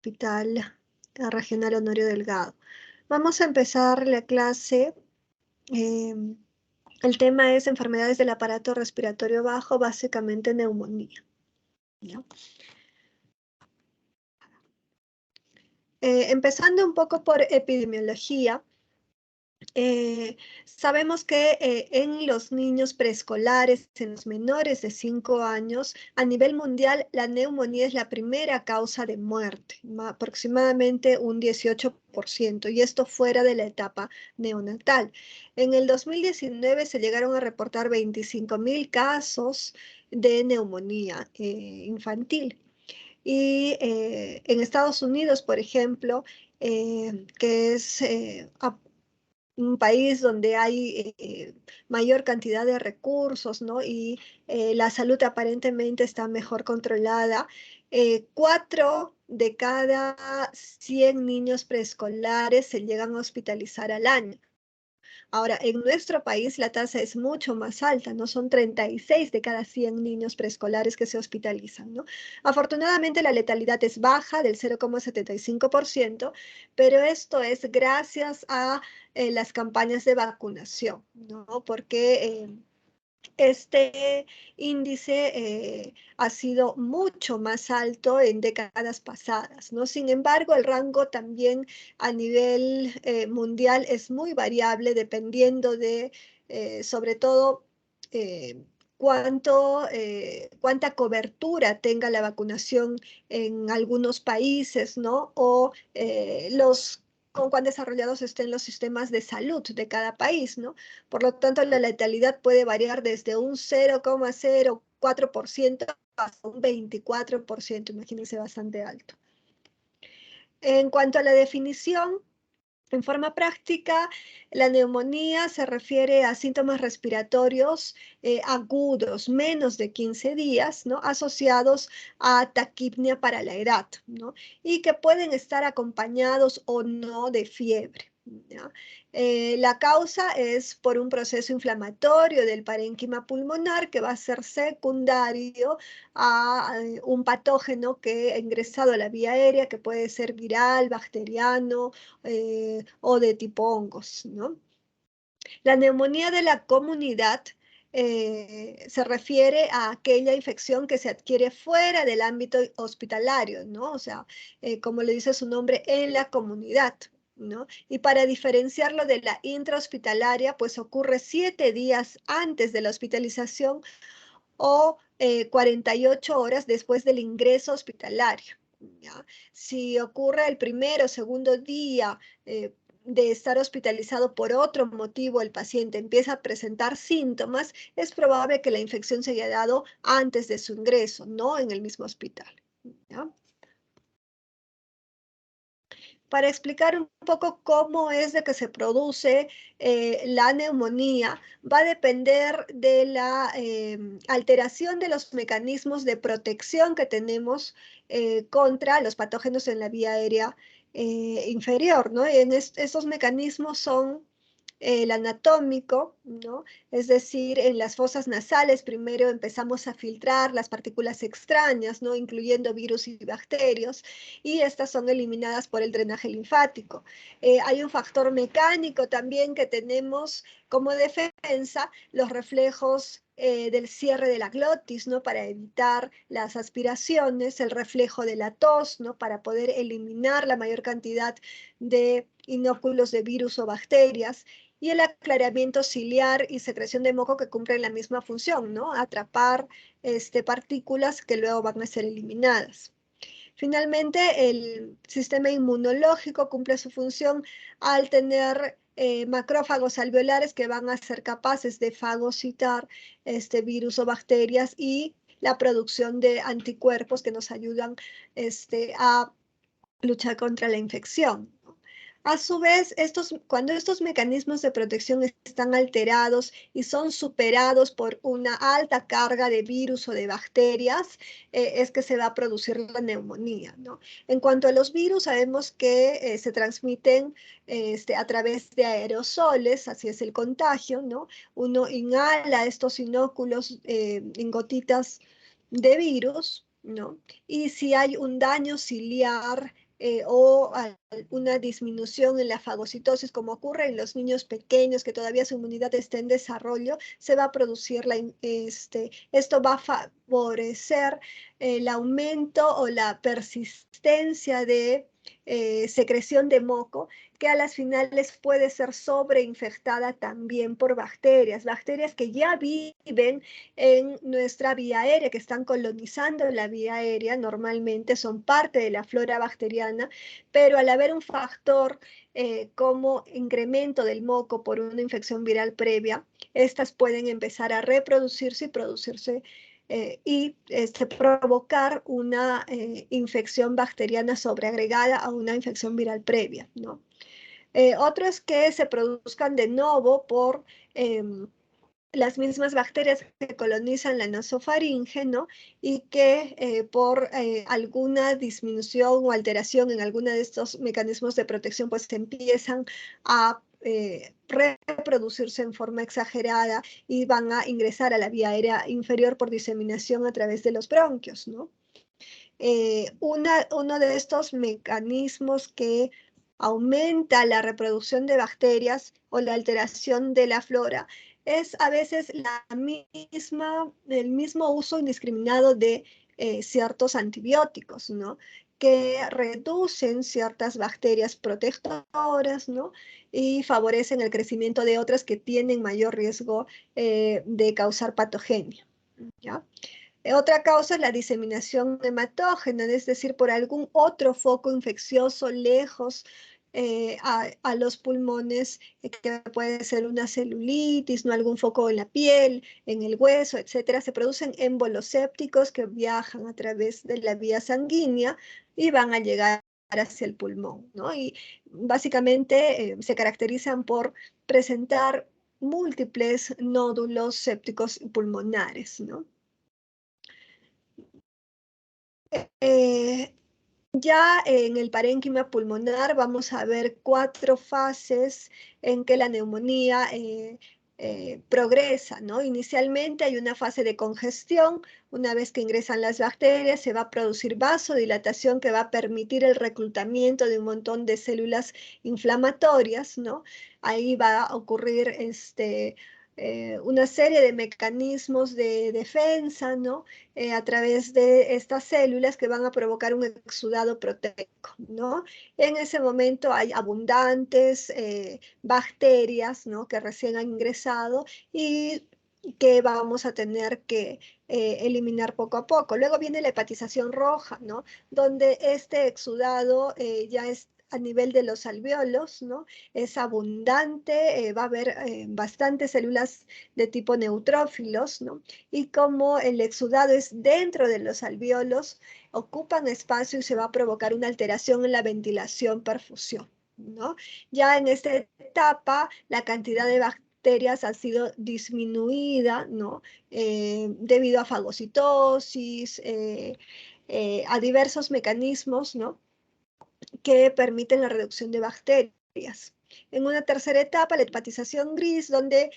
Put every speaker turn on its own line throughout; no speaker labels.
Hospital Regional Honorio Delgado. Vamos a empezar la clase. El tema es enfermedades del aparato respiratorio bajo, básicamente neumonía. ¿Ya? Empezando un poco por epidemiología. Sabemos que en los niños preescolares, en los menores de 5 años, a nivel mundial, la neumonía es la primera causa de muerte, aproximadamente un 18%, y esto fuera de la etapa neonatal. En el 2019 se llegaron a reportar 25.000 casos de neumonía infantil. Y en Estados Unidos, por ejemplo, que es un país donde hay mayor cantidad de recursos, ¿no? Y la salud aparentemente está mejor controlada. 4 de cada 100 niños preescolares se llegan a hospitalizar al año. Ahora, en nuestro país la tasa es mucho más alta, ¿no? Son 36 de cada 100 niños preescolares que se hospitalizan, ¿no? Afortunadamente la letalidad es baja, del 0,75%, pero esto es gracias a las campañas de vacunación, ¿no? Porque este índice ha sido mucho más alto en décadas pasadas, ¿no? Sin embargo, el rango también a nivel mundial es muy variable dependiendo de, sobre todo, eh, cuánta cobertura tenga la vacunación en algunos países, ¿no? O con cuán desarrollados estén los sistemas de salud de cada país, ¿no? Por lo tanto, la letalidad puede variar desde un 0,04% hasta un 24%, imagínense, bastante alto. En cuanto a la definición, en forma práctica, la neumonía se refiere a síntomas respiratorios agudos, menos de 15 días, ¿no? Asociados a taquipnea para la edad, ¿no? Y que pueden estar acompañados o no de fiebre, ¿ya? La causa es por un proceso inflamatorio del parénquima pulmonar que va a ser secundario a un patógeno que ha ingresado a la vía aérea, que puede ser viral, bacteriano, o de tipo hongos, ¿no? La neumonía de la comunidad se refiere a aquella infección que se adquiere fuera del ámbito hospitalario, ¿no? O sea, como le dice su nombre, en la comunidad, ¿no? Y para diferenciarlo de la intrahospitalaria, pues ocurre 7 días antes de la hospitalización o 48 horas después del ingreso hospitalario, ¿ya? Si ocurre el primero o segundo día de estar hospitalizado por otro motivo, el paciente empieza a presentar síntomas, es probable que la infección se haya dado antes de su ingreso, no en el mismo hospital, ¿ya? Para explicar un poco cómo es de que se produce la neumonía, va a depender de la alteración de los mecanismos de protección que tenemos contra los patógenos en la vía aérea inferior, ¿no? Esos mecanismos son el anatómico, ¿no? Es decir, en las fosas nasales primero empezamos a filtrar las partículas extrañas, ¿no? Incluyendo virus y bacterias, y estas son eliminadas por el drenaje linfático. Hay un factor mecánico también que tenemos como defensa, los reflejos del cierre de la glotis, ¿no? Para evitar las aspiraciones, el reflejo de la tos, ¿no? Para poder eliminar la mayor cantidad de inóculos de virus o bacterias, y el aclaramiento ciliar y secreción de moco que cumplen la misma función, ¿no? Atrapar partículas que luego van a ser eliminadas. Finalmente, el sistema inmunológico cumple su función al tener macrófagos alveolares que van a ser capaces de fagocitar este virus o bacterias y la producción de anticuerpos que nos ayudan a luchar contra la infección. A su vez, cuando estos mecanismos de protección están alterados y son superados por una alta carga de virus o de bacterias, es que se va a producir la neumonía, ¿no? En cuanto a los virus, sabemos que se transmiten a través de aerosoles, así es el contagio, ¿no? Uno inhala estos inóculos en gotitas de virus, ¿no? Y si hay un daño ciliar o una disminución en la fagocitosis, como ocurre en los niños pequeños que todavía su inmunidad está en desarrollo, se va a producir, esto va a favorecer el aumento o la persistencia de secreción de moco, que a las finales puede ser sobreinfectada también por bacterias que ya viven en nuestra vía aérea, que están colonizando la vía aérea, normalmente son parte de la flora bacteriana, pero al haber un factor como incremento del moco por una infección viral previa, estas pueden empezar a reproducirse y producirse provocar una infección bacteriana sobreagregada a una infección viral previa, ¿no? Otro es que se produzcan de nuevo por las mismas bacterias que colonizan la nasofaringe, ¿no? Y que por alguna disminución o alteración en alguno de estos mecanismos de protección, pues empiezan a reproducirse en forma exagerada y van a ingresar a la vía aérea inferior por diseminación a través de los bronquios, ¿no? Uno de estos mecanismos que aumenta la reproducción de bacterias o la alteración de la flora es a veces el mismo uso indiscriminado de ciertos antibióticos, ¿no? Que reducen ciertas bacterias protectoras, ¿no? Y favorecen el crecimiento de otras que tienen mayor riesgo de causar patogenia, ¿ya? Otra causa es la diseminación hematógena, es decir, por algún otro foco infeccioso lejos a los pulmones, que puede ser una celulitis, ¿no? Algún foco en la piel, en el hueso, etcétera. Se producen émbolos sépticos que viajan a través de la vía sanguínea y van a llegar hacia el pulmón, ¿no? Y básicamente se caracterizan por presentar múltiples nódulos sépticos pulmonares, ¿no? Eh, ya en el parénquima pulmonar vamos a ver 4 fases en que la neumonía progresa, ¿no? Inicialmente hay una fase de congestión. Una vez que ingresan las bacterias, se va a producir vasodilatación que va a permitir el reclutamiento de un montón de células inflamatorias, ¿no? Ahí va a ocurrir una serie de mecanismos de defensa, ¿no? A través de estas células que van a provocar un exudado proteico, ¿no? En ese momento hay abundantes bacterias, ¿no? Que recién han ingresado y que vamos a tener que eliminar poco a poco. Luego viene la hepatización roja, ¿no? Donde este exudado ya es a nivel de los alvéolos, ¿no? Es abundante, va a haber bastantes células de tipo neutrófilos, ¿no? Y como el exudado es dentro de los alvéolos, ocupan espacio y se va a provocar una alteración en la ventilación-perfusión, ¿no? Ya en esta etapa, la cantidad de bacterias ha sido disminuida, ¿no? Debido a fagocitosis, a diversos mecanismos, ¿no? Que permiten la reducción de bacterias. En una tercera etapa, la hepatización gris, donde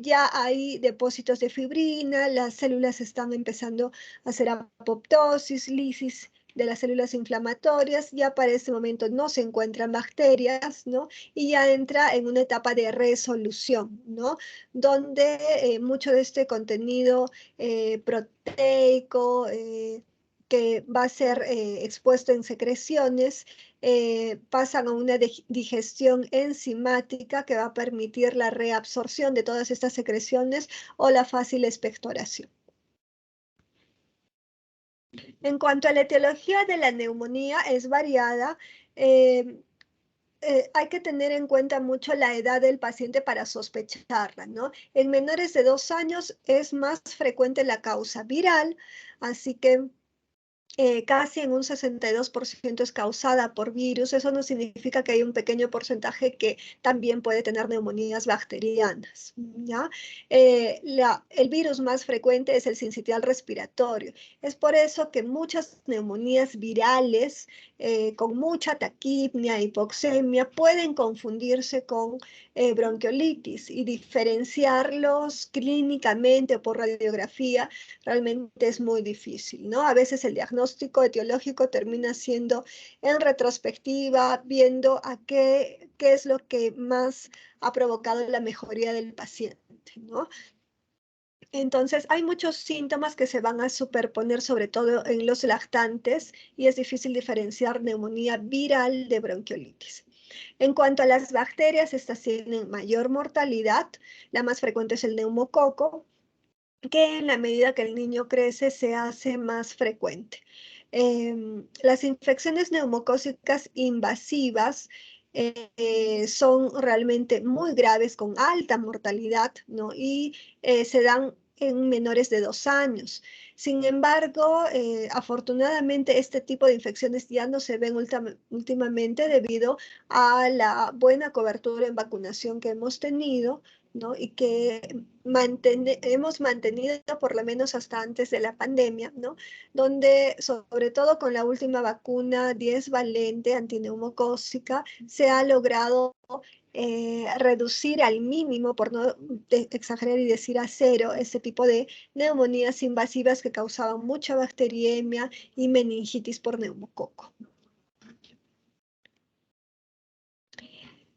ya hay depósitos de fibrina, las células están empezando a hacer apoptosis, lisis de las células inflamatorias, ya para este momento no se encuentran bacterias, ¿no? Y ya entra en una etapa de resolución, ¿no? Donde mucho de este contenido proteico, que va a ser expuesto en secreciones, pasan a una digestión enzimática que va a permitir la reabsorción de todas estas secreciones o la fácil expectoración. En cuanto a la etiología de la neumonía, es variada. Eh, hay que tener en cuenta mucho la edad del paciente para sospecharla, ¿no? En menores de 2 años es más frecuente la causa viral, así que casi en un 62% es causada por virus. Eso no significa que hay un pequeño porcentaje que también puede tener neumonías bacterianas, ¿ya? El virus más frecuente es el sincitial respiratorio. Es por eso que muchas neumonías virales con mucha taquipnia, hipoxemia, pueden confundirse con bronquiolitis, y diferenciarlos clínicamente o por radiografía realmente es muy difícil, ¿no? A veces el diagnóstico diagnóstico etiológico termina siendo en retrospectiva, viendo a qué es lo que más ha provocado la mejoría del paciente, ¿no? Entonces, hay muchos síntomas que se van a superponer, sobre todo en los lactantes, y es difícil diferenciar neumonía viral de bronquiolitis. En cuanto a las bacterias, estas tienen mayor mortalidad. La más frecuente es el neumococo, que en la medida que el niño crece se hace más frecuente. Las infecciones neumocócicas invasivas son realmente muy graves, con alta mortalidad, ¿no? Y se dan en menores de 2 años. Sin embargo, afortunadamente este tipo de infecciones ya no se ven últimamente debido a la buena cobertura en vacunación que hemos tenido, ¿no? Y que hemos mantenido por lo menos hasta antes de la pandemia, ¿no? Donde sobre todo con la última vacuna 10 valente antineumocócica se ha logrado reducir al mínimo, por no exagerar y decir a cero, ese tipo de neumonías invasivas que causaban mucha bacteriemia y meningitis por neumococo.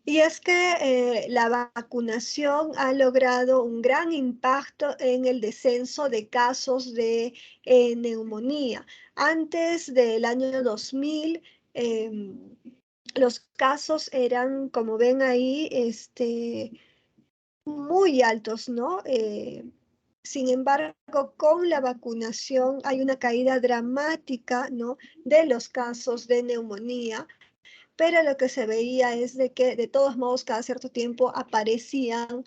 Y es que la vacunación ha logrado un gran impacto en el descenso de casos de neumonía. Antes del año 2000, los casos eran, como ven ahí, muy altos, ¿no? Sin embargo, con la vacunación hay una caída dramática, ¿no? De los casos de neumonía, pero lo que se veía es de que de todos modos cada cierto tiempo aparecían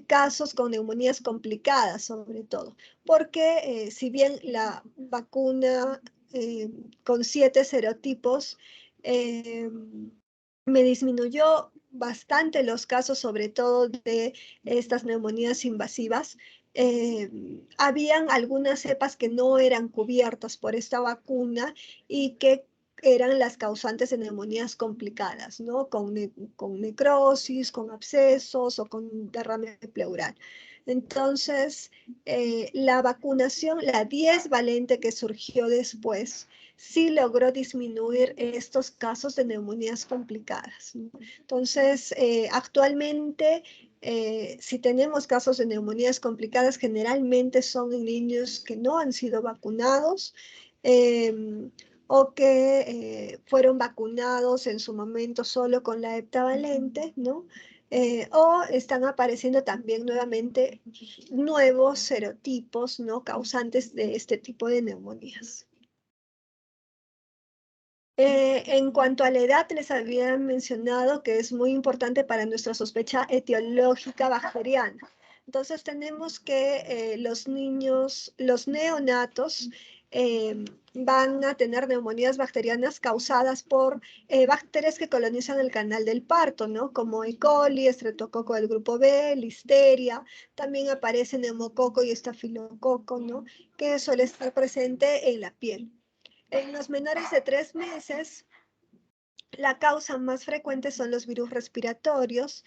casos con neumonías complicadas, sobre todo, porque si bien la vacuna con 7 serotipos eh, me disminuyó bastante los casos, sobre todo de estas neumonías invasivas, habían algunas cepas que no eran cubiertas por esta vacuna y que eran las causantes de neumonías complicadas, ¿no? Con necrosis, con abscesos o con derrame pleural. Entonces, la vacunación, la 10 valente que surgió después, sí logró disminuir estos casos de neumonías complicadas, ¿no? Entonces, actualmente, si tenemos casos de neumonías complicadas, generalmente son en niños que no han sido vacunados, o que fueron vacunados en su momento solo con la heptavalente, ¿no? O están apareciendo también nuevamente nuevos serotipos, ¿no? Causantes de este tipo de neumonías. En cuanto a la edad, les había mencionado que es muy importante para nuestra sospecha etiológica bacteriana. Entonces tenemos que los niños, los neonatos, van a tener neumonías bacterianas causadas por bacterias que colonizan el canal del parto, ¿no? Como E. coli, estreptococo del grupo B, listeria, también aparece neumococo y estafilococo, ¿no? Que suele estar presente en la piel. En los menores de 3 meses, la causa más frecuente son los virus respiratorios,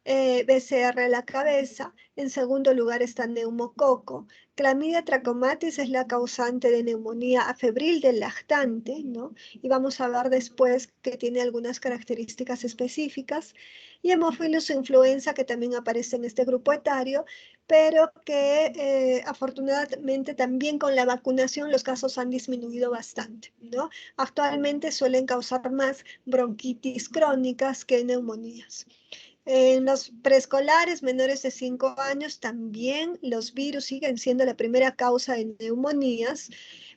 BCR de la cabeza. En segundo lugar está neumococo. Clamidia trachomatis es la causante de neumonía febril del lactante, ¿no? Y vamos a ver después que tiene algunas características específicas. Y Haemophilus influenza, que también aparece en este grupo etario, pero que afortunadamente también con la vacunación los casos han disminuido bastante, ¿no? Actualmente suelen causar más bronquitis crónicas que neumonías. En los preescolares menores de 5 años también los virus siguen siendo la primera causa de neumonías,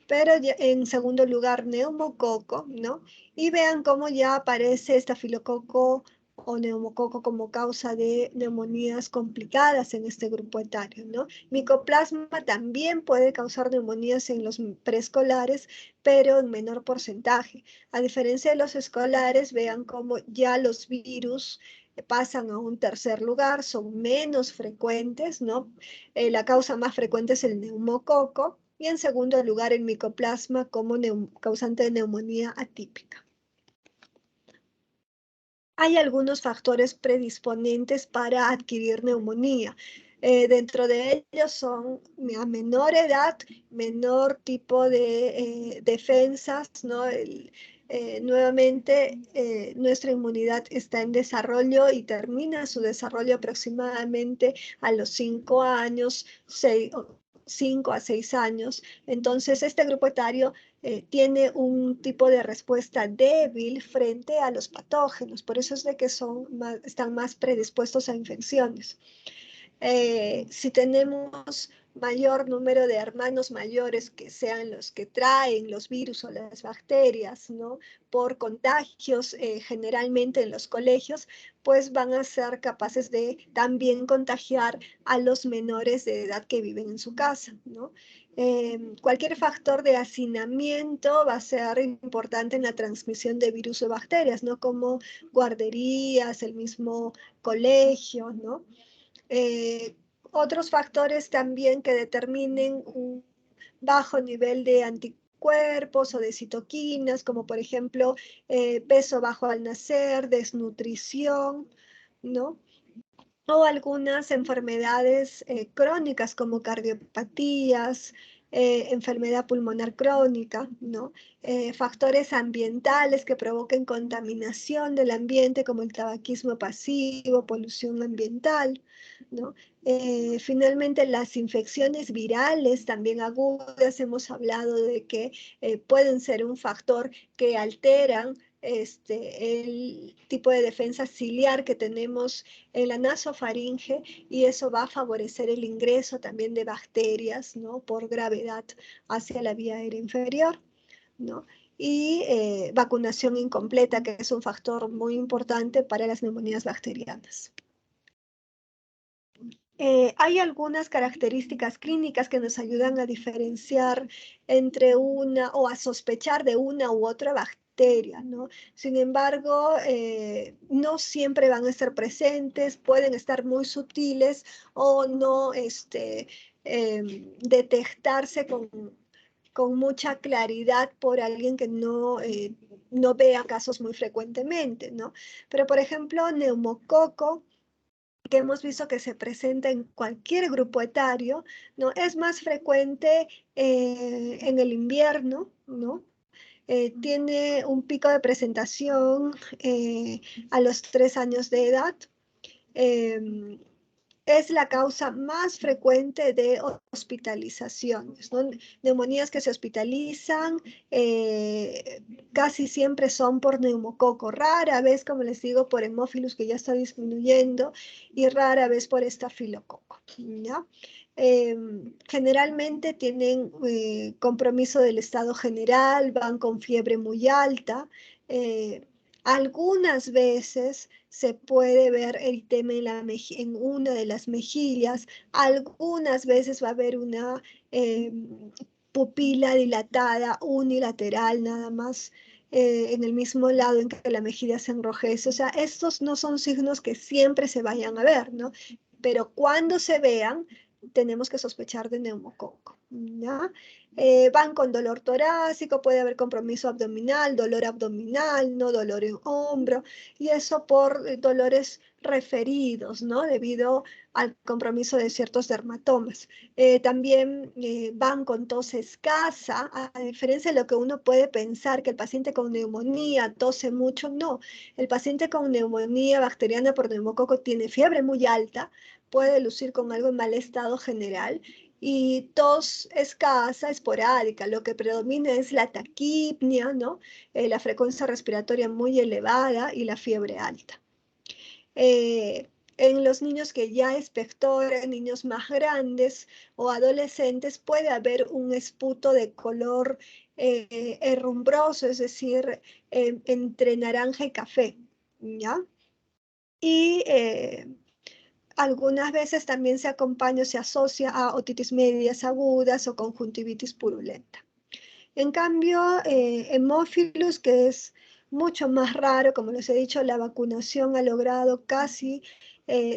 pero en segundo lugar neumococo, ¿no? Y vean cómo ya aparece estafilococo o neumococo como causa de neumonías complicadas en este grupo etario, ¿no? Micoplasma también puede causar neumonías en los preescolares, pero en menor porcentaje. A diferencia de los escolares, vean cómo ya los virus pasan a un tercer lugar, son menos frecuentes, ¿no? La causa más frecuente es el neumococo y en segundo lugar el micoplasma como causante de neumonía atípica. Hay algunos factores predisponentes para adquirir neumonía. Dentro de ellos son a menor edad, menor tipo de defensas, ¿no? Nuevamente, nuestra inmunidad está en desarrollo y termina su desarrollo aproximadamente a los 5 años, 5 a 6 años. Entonces, este grupo etario tiene un tipo de respuesta débil frente a los patógenos. Por eso es de que están más predispuestos a infecciones. Si tenemos mayor número de hermanos mayores que sean los que traen los virus o las bacterias, ¿no? Por contagios, generalmente en los colegios, pues van a ser capaces de también contagiar a los menores de edad que viven en su casa, ¿no? Cualquier factor de hacinamiento va a ser importante en la transmisión de virus o bacterias, ¿no? Como guarderías, el mismo colegio, ¿no? Eh, Otros factores también que determinen un bajo nivel de anticuerpos o de citoquinas, como por ejemplo peso bajo al nacer, desnutrición, ¿no? O algunas enfermedades crónicas como cardiopatías, enfermedad pulmonar crónica, ¿no? Factores ambientales que provoquen contaminación del ambiente como el tabaquismo pasivo, polución ambiental, ¿no? Finalmente, las infecciones virales también agudas, hemos hablado de que pueden ser un factor que alteran el tipo de defensa ciliar que tenemos en la nasofaringe y eso va a favorecer el ingreso también de bacterias, ¿no? Por gravedad hacia la vía aérea inferior, ¿no? Y vacunación incompleta, que es un factor muy importante para las neumonías bacterianas. Hay algunas características clínicas que nos ayudan a diferenciar entre una o a sospechar de una u otra bacteria, ¿no? Sin embargo, no siempre van a estar presentes, pueden estar muy sutiles o no detectarse con mucha claridad por alguien que no vea casos muy frecuentemente, ¿no? Pero, por ejemplo, neumococo, que hemos visto que se presenta en cualquier grupo etario, ¿no? Es más frecuente en el invierno, ¿no? Tiene un pico de presentación a los 3 años de edad. Eh, es la causa más frecuente de hospitalizaciones, ¿no? Neumonías que se hospitalizan casi siempre son por neumococo, rara vez, como les digo, por hemófilus que ya está disminuyendo y rara vez por estafilococo, ¿ya? Generalmente tienen compromiso del estado general, van con fiebre muy alta, algunas veces se puede ver eritema en una de las mejillas, algunas veces va a haber una pupila dilatada unilateral nada más en el mismo lado en que la mejilla se enrojece. O sea, estos no son signos que siempre se vayan a ver, ¿no? Pero cuando se vean, tenemos que sospechar de neumococo, ¿ya? Van con dolor torácico, puede haber compromiso abdominal, no dolor en hombro, y eso por dolores referidos, ¿no? Debido al compromiso de ciertos dermatomas. También van con tos escasa, a diferencia de lo que uno puede pensar, que el paciente con neumonía tose mucho, no. El paciente con neumonía bacteriana por neumococo tiene fiebre muy alta, puede lucir con algo en mal estado general y tos escasa, esporádica. Lo que predomina es la taquipnia, ¿no? La frecuencia respiratoria muy elevada y la fiebre alta. En los niños que ya expectoran, niños más grandes o adolescentes, puede haber un esputo de color herrumbroso, es decir, entre naranja y café, ¿ya? Y algunas veces también se acompaña o se asocia a otitis medias agudas o conjuntivitis purulenta. En cambio, hemófilos, que es mucho más raro, como les he dicho, la vacunación ha logrado casi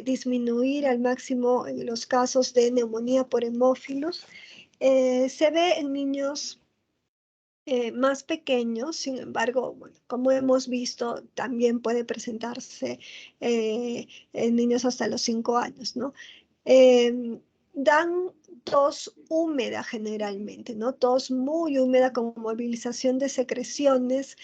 disminuir al máximo los casos de neumonía por hemófilos. Se ve en niños más pequeños, sin embargo, bueno, como hemos visto, también puede presentarse en niños hasta los 5 años, ¿no? Dan tos húmeda generalmente, ¿no? Tos muy húmeda con movilización de secreciones,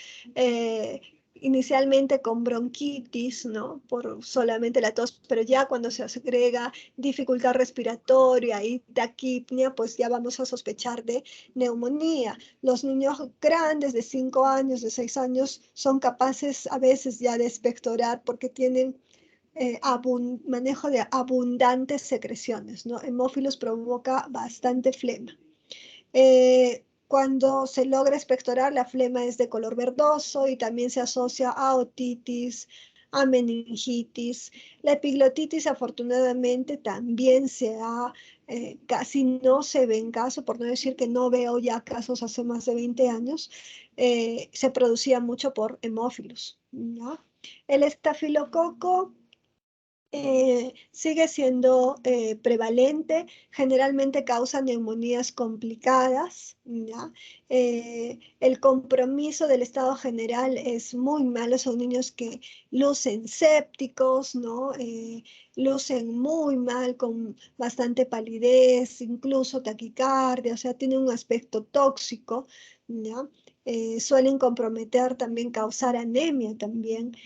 inicialmente con bronquitis, ¿no? Por solamente la tos, pero ya cuando se agrega dificultad respiratoria y taquipnia, pues ya vamos a sospechar de neumonía. Los niños grandes de 5 años, de 6 años, son capaces a veces ya de expectorar porque tienen manejo de abundantes secreciones, ¿no? Hemófilos provoca bastante flema. Cuando se logra expectorar, la flema es de color verdoso y también se asocia a otitis, a meningitis. La epiglotitis, afortunadamente, también casi no se ve en caso, por no decir que no veo ya casos hace más de 20 años, se producía mucho por hemófilos, ¿no? El estafilococo sigue siendo prevalente, generalmente causa neumonías complicadas, ¿ya? El compromiso del estado general es muy malo, son niños que lucen sépticos, ¿no? Lucen muy mal, con bastante palidez, incluso taquicardia, o sea, tienen un aspecto tóxico, ¿ya? Suelen comprometer también, causar anemia también.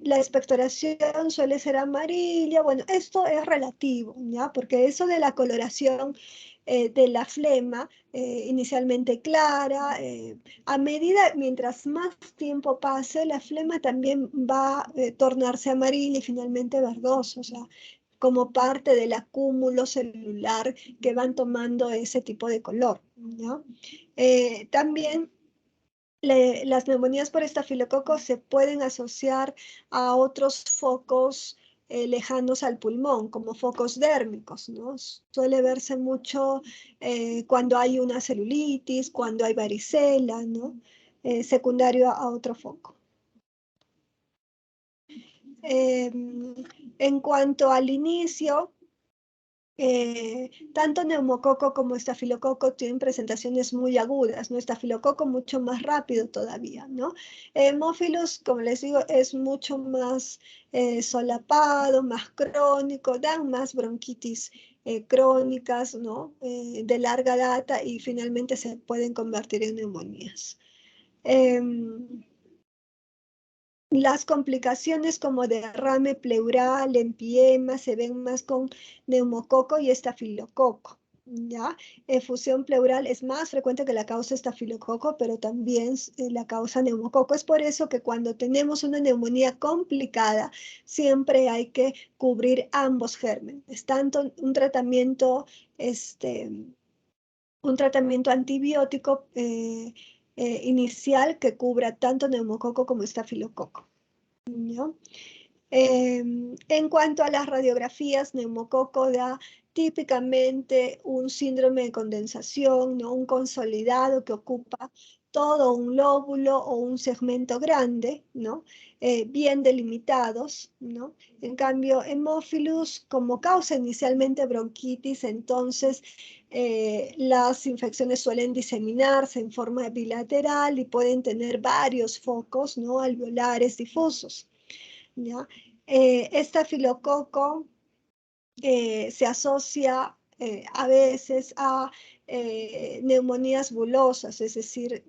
La expectoración suele ser amarilla. Bueno, esto es relativo, ¿ya? Porque eso de la coloración de la flema, inicialmente clara, mientras más tiempo pase, la flema también va a tornarse amarilla y finalmente verdosa, o sea, como parte del acúmulo celular que van tomando ese tipo de color, ¿ya? También las neumonías por estafilococo se pueden asociar a otros focos lejanos al pulmón, como focos dérmicos, ¿no? Suele verse mucho cuando hay una celulitis, cuando hay varicela, ¿no? Secundario a otro foco. En cuanto al inicio, tanto neumococo como estafilococo tienen presentaciones muy agudas, ¿no? Estafilococo mucho más rápido todavía, ¿no? Hemófilos, como les digo, es mucho más solapado, más crónico, dan más bronquitis crónicas, ¿no? De larga data y finalmente se pueden convertir en neumonías. Em, las complicaciones como derrame pleural, empiema, se ven más con neumococo y estafilococo, ¿ya? Efusión pleural es más frecuente que la causa estafilococo, pero también la causa neumococo. Es por eso que cuando tenemos una neumonía complicada, siempre hay que cubrir ambos gérmenes, tanto este, un tratamiento antibiótico inicial que cubra tanto neumococo como estafilococo, ¿no? En cuanto a las radiografías, neumococo da típicamente un síndrome de condensación, ¿no? Un consolidado que ocupa todo un lóbulo o un segmento grande, ¿no? Bien delimitados, ¿no? En cambio, hemófilus, como causa inicialmente bronquitis, entonces las infecciones suelen diseminarse en forma bilateral y pueden tener varios focos, ¿no? Alveolares difusos, ¿ya? Estafilococo se asocia a veces a neumonías bulosas, es decir,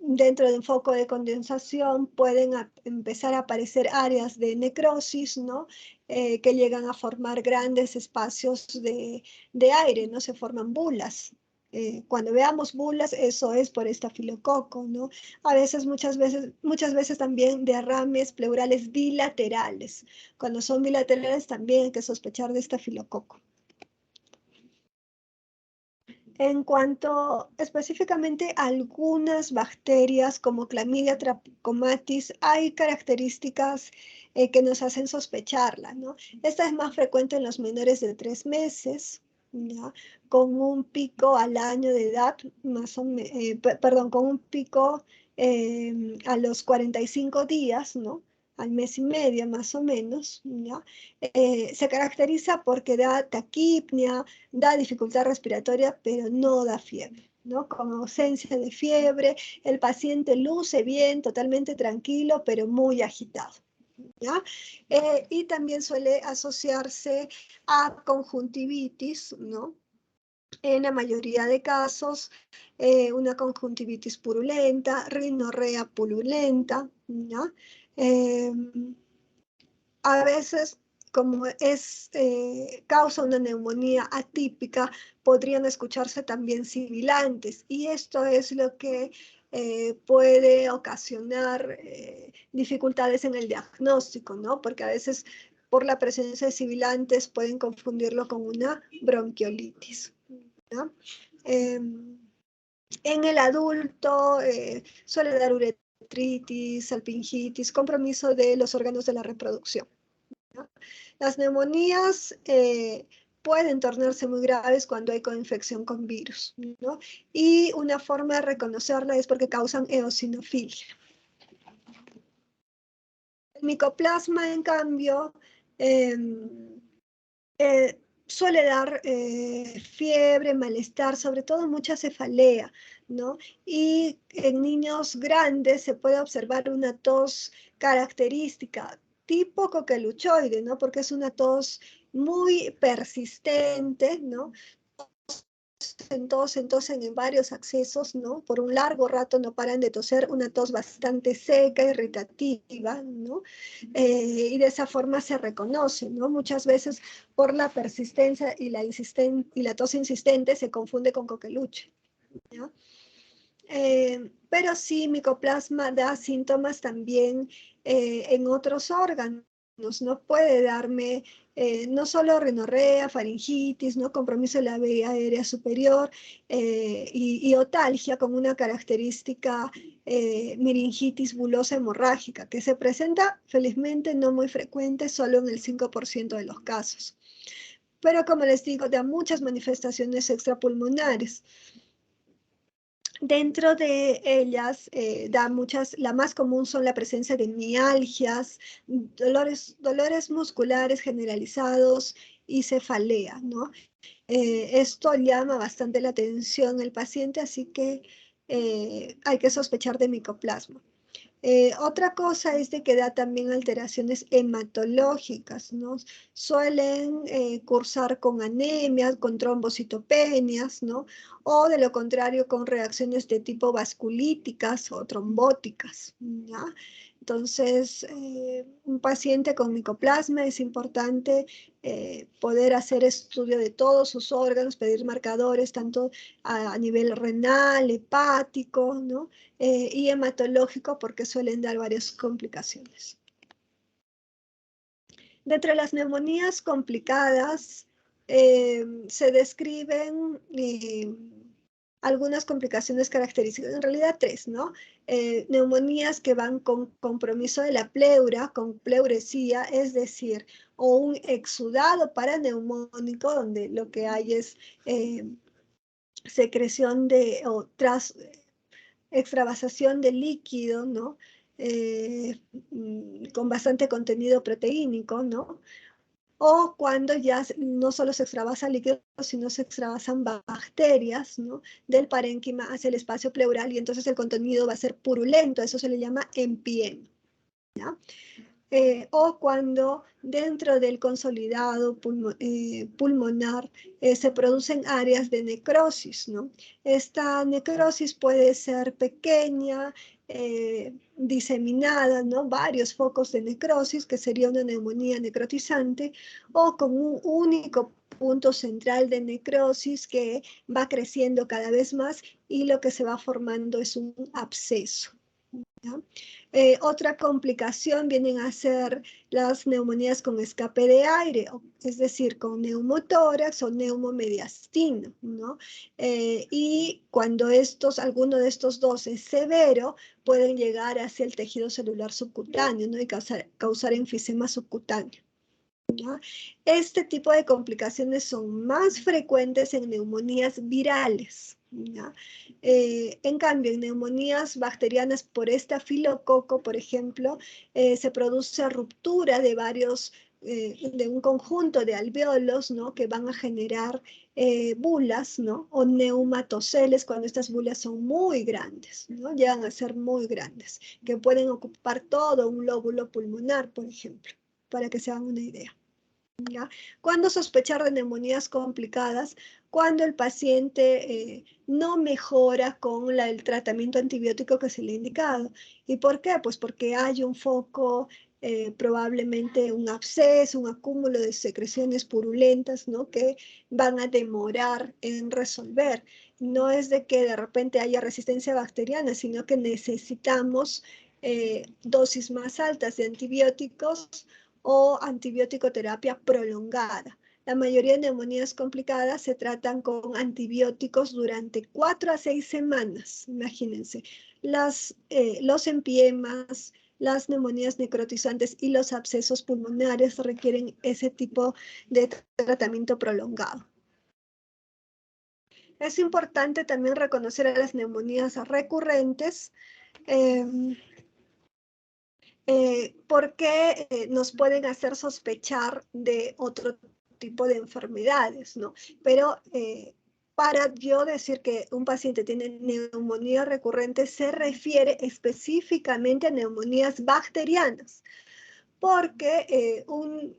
dentro de un foco de condensación pueden empezar a aparecer áreas de necrosis, ¿no? Que llegan a formar grandes espacios de aire, ¿no? Se forman bulas. Cuando veamos bulas, eso es por estafilococo, ¿no? A veces, muchas veces también derrames pleurales bilaterales. Cuando son bilaterales también hay que sospechar de estafilococo. En cuanto específicamente a algunas bacterias como Clamidia trachomatis, hay características que nos hacen sospecharla, ¿no? Esta es más frecuente en los menores de 3 meses, ¿ya? Con un pico al año de edad, perdón, con un pico a los 45 días, ¿no? Al mes y medio más o menos, ¿ya? Se caracteriza porque da taquipnia, da dificultad respiratoria, pero no da fiebre, ¿no? Con ausencia de fiebre, el paciente luce bien, totalmente tranquilo, pero muy agitado, ¿ya? Y también suele asociarse a conjuntivitis, ¿no? En la mayoría de casos, una conjuntivitis purulenta, rinorrea purulenta, ¿ya? Eh, a veces, como causa una neumonía atípica, podrían escucharse también sibilantes, y esto es lo que puede ocasionar dificultades en el diagnóstico, ¿no? Porque a veces por la presencia de sibilantes pueden confundirlo con una bronquiolitis, ¿no? En el adulto suele dar uretritis, salpingitis, compromiso de los órganos de la reproducción, ¿no? Las neumonías pueden tornarse muy graves cuando hay coinfección con virus, ¿no? Y una forma de reconocerla es porque causan eosinofilia. El micoplasma, en cambio, eh, suele dar fiebre, malestar, sobre todo mucha cefalea, ¿no? Y en niños grandes se puede observar una tos característica, tipo coqueluchoide, ¿no? Porque es una tos muy persistente, ¿no? Tosen en varios accesos, ¿no? Por un largo rato no paran de toser, una tos bastante seca, irritativa, ¿no? Y de esa forma se reconoce, ¿no? Muchas veces por la persistencia y la tos insistente se confunde con coqueluche, ¿no? Pero sí, micoplasma da síntomas también en otros órganos, ¿no? Puede darme no solo rinorrea, faringitis, ¿no? Compromiso de la vía aérea superior y otalgia con una característica meningitis bulosa hemorrágica, que se presenta felizmente no muy frecuente, solo en el 5% de los casos. Pero como les digo, da muchas manifestaciones extrapulmonares. Dentro de ellas, la más común son la presencia de mialgias, dolores musculares generalizados y cefalea, ¿no? Esto llama bastante la atención del paciente, así que hay que sospechar de micoplasma. Otra cosa es de que da también alteraciones hematológicas, ¿no? Suelen cursar con anemias, con trombocitopenias, ¿no? O de lo contrario con reacciones de tipo vasculíticas o trombóticas, ¿ya? Entonces, un paciente con micoplasma es importante poder hacer estudio de todos sus órganos, pedir marcadores tanto a nivel renal, hepático, ¿no? Y hematológico porque suelen dar varias complicaciones. Dentro de las neumonías complicadas se describen algunas complicaciones características, en realidad tres, ¿no? Neumonías que van con compromiso de la pleura, con pleuresía, es decir, o un exudado paraneumónico donde lo que hay es secreción o extravasación de líquido, ¿no? Con bastante contenido proteínico, ¿no? O cuando ya no solo se extravasa líquido, sino se extravasan bacterias, ¿no? Del parénquima hacia el espacio pleural y entonces el contenido va a ser purulento, eso se le llama empiema, ¿ya? O cuando dentro del consolidado pulmonar se producen áreas de necrosis, ¿no? Esta necrosis puede ser pequeña, diseminada, ¿no? Varios focos de necrosis, que sería una neumonía necrotizante, o con un único punto central de necrosis que va creciendo cada vez más y lo que se va formando es un absceso, ¿ya? Otra complicación vienen a ser las neumonías con escape de aire, es decir, con neumotórax o neumomediastino, ¿no? Y cuando alguno de estos dos es severo, pueden llegar hacia el tejido celular subcutáneo, ¿no? Y causar enfisema subcutáneo, ¿ya? Este tipo de complicaciones son más frecuentes en neumonías virales, ¿ya? En cambio, en neumonías bacterianas por estafilococo, por ejemplo, se produce ruptura de varios de un conjunto de alvéolos, ¿no? Que van a generar bulas, ¿no? O neumatoceles cuando estas bulas son muy grandes, ¿no? Llegan a ser muy grandes, que pueden ocupar todo un lóbulo pulmonar, por ejemplo, para que se hagan una idea. ¿Ya? ¿Cuándo sospechar de neumonías complicadas? Cuando el paciente no mejora con el tratamiento antibiótico que se le ha indicado. ¿Y por qué? Pues porque hay un foco, probablemente un absceso, un acúmulo de secreciones purulentas, ¿no? Que van a demorar en resolver. No es de que de repente haya resistencia bacteriana, sino que necesitamos dosis más altas de antibióticos o antibiótico terapia prolongada. La mayoría de neumonías complicadas se tratan con antibióticos durante 4 a 6 semanas, imagínense. Los empiemas, las neumonías necrotizantes y los abscesos pulmonares requieren ese tipo de tratamiento prolongado. Es importante también reconocer a las neumonías recurrentes, porque nos pueden hacer sospechar de otro tipo de enfermedades, ¿no? Pero para yo decir que un paciente tiene neumonía recurrente, se refiere específicamente a neumonías bacterianas, porque un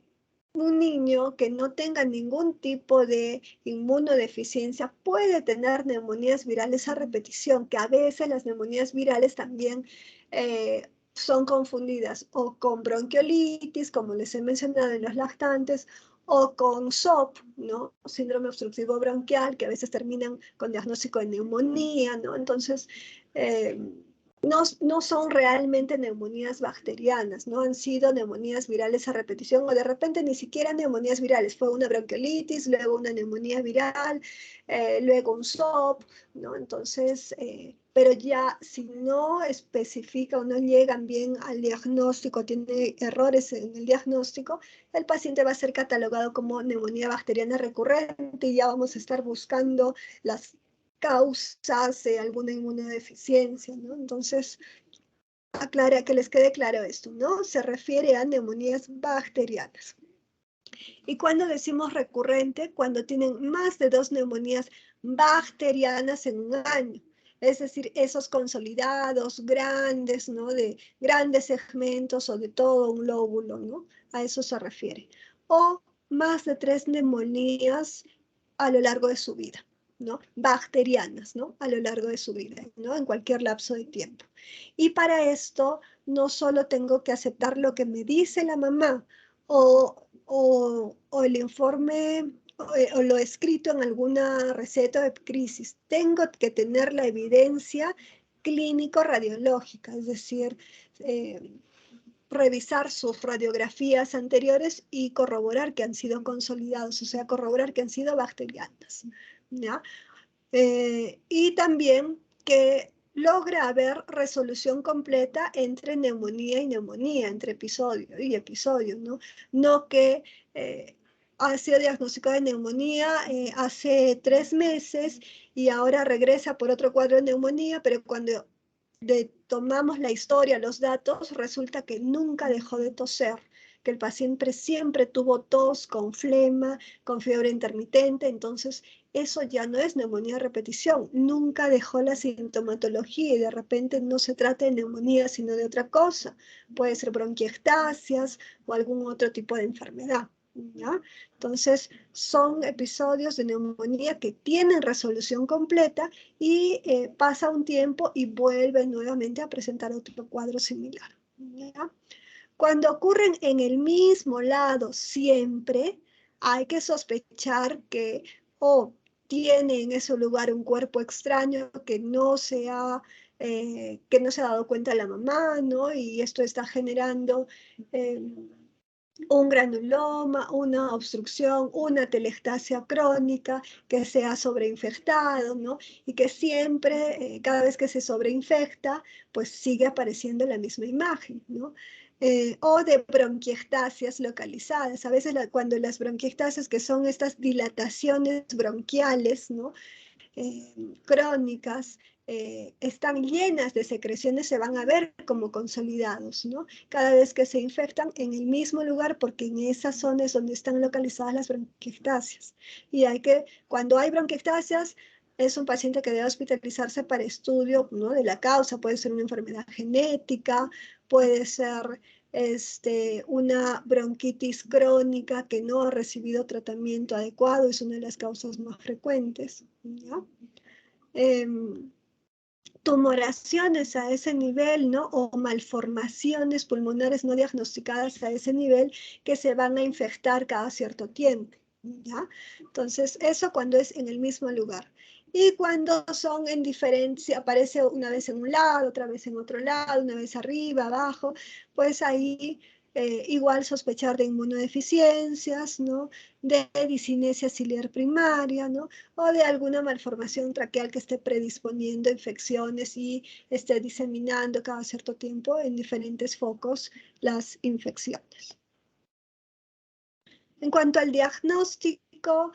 niño que no tenga ningún tipo de inmunodeficiencia puede tener neumonías virales a repetición, que a veces las neumonías virales también son confundidas o con bronquiolitis, como les he mencionado en los lactantes, o con SOP, ¿no? Síndrome obstructivo bronquial, que a veces terminan con diagnóstico de neumonía, ¿no? Entonces, no son realmente neumonías bacterianas, no han sido neumonías virales a repetición o de repente ni siquiera neumonías virales, fue una bronquiolitis, luego una neumonía viral, luego un SOP, ¿no? Entonces, pero ya si no especifica o no llegan bien al diagnóstico, tiene errores en el diagnóstico, el paciente va a ser catalogado como neumonía bacteriana recurrente y ya vamos a estar buscando las causas de alguna inmunodeficiencia, ¿no? Entonces, aclara que les quede claro esto, ¿no? Se refiere a neumonías bacterianas. Y cuando decimos recurrente, cuando tienen más de 2 neumonías bacterianas en un año. Es decir, esos consolidados grandes, ¿no? De grandes segmentos o de todo un lóbulo, ¿no? A eso se refiere. O más de 3 neumonías a lo largo de su vida, ¿no? Bacterianas, ¿no? A lo largo de su vida, ¿no? En cualquier lapso de tiempo. Y para esto no solo tengo que aceptar lo que me dice la mamá o el informe o lo escrito en alguna receta de crisis, tengo que tener la evidencia clínico-radiológica, es decir, revisar sus radiografías anteriores y corroborar que han sido consolidados, o sea, corroborar que han sido bacterianas, ¿ya? Y también que logra haber resolución completa entre neumonía y neumonía, entre episodio y episodio, ¿no? No que ha sido diagnosticado de neumonía hace 3 meses y ahora regresa por otro cuadro de neumonía, pero cuando tomamos la historia, los datos, resulta que nunca dejó de toser, que el paciente siempre tuvo tos con flema, con fiebre intermitente, entonces eso ya no es neumonía a repetición, nunca dejó la sintomatología y de repente no se trata de neumonía sino de otra cosa, puede ser bronquiectasias o algún otro tipo de enfermedad, ¿ya? Entonces son episodios de neumonía que tienen resolución completa y pasa un tiempo y vuelve nuevamente a presentar otro cuadro similar, ¿ya? Cuando ocurren en el mismo lado siempre, hay que sospechar que o tiene en ese lugar un cuerpo extraño que no se ha dado cuenta la mamá, ¿no? Y esto está generando un granuloma, una obstrucción, una telestasia crónica que se ha sobreinfectado, ¿no? Y que siempre, cada vez que se sobreinfecta, pues sigue apareciendo la misma imagen, ¿no? O de bronquiectasias localizadas. A veces cuando las bronquiectasias, que son estas dilataciones bronquiales, ¿no? crónicas, están llenas de secreciones, se van a ver como consolidados, ¿no? Cada vez que se infectan en el mismo lugar, porque en esa zona es donde están localizadas las bronquiectasias. Y cuando hay bronquiectasias, es un paciente que debe hospitalizarse para estudio, ¿no?, de la causa. Puede ser una enfermedad genética, puede ser una bronquitis crónica que no ha recibido tratamiento adecuado, es una de las causas más frecuentes, ¿ya? Tumoraciones a ese nivel, ¿no? O malformaciones pulmonares no diagnosticadas a ese nivel que se van a infectar cada cierto tiempo, ¿ya? Entonces, eso cuando es en el mismo lugar. Y cuando son en diferencia, aparece una vez en un lado, otra vez en otro lado, una vez arriba, abajo, pues ahí igual sospechar de inmunodeficiencias, ¿no? De discinesia ciliar primaria, ¿no? O de alguna malformación traqueal que esté predisponiendo infecciones y esté diseminando cada cierto tiempo en diferentes focos las infecciones. En cuanto al diagnóstico,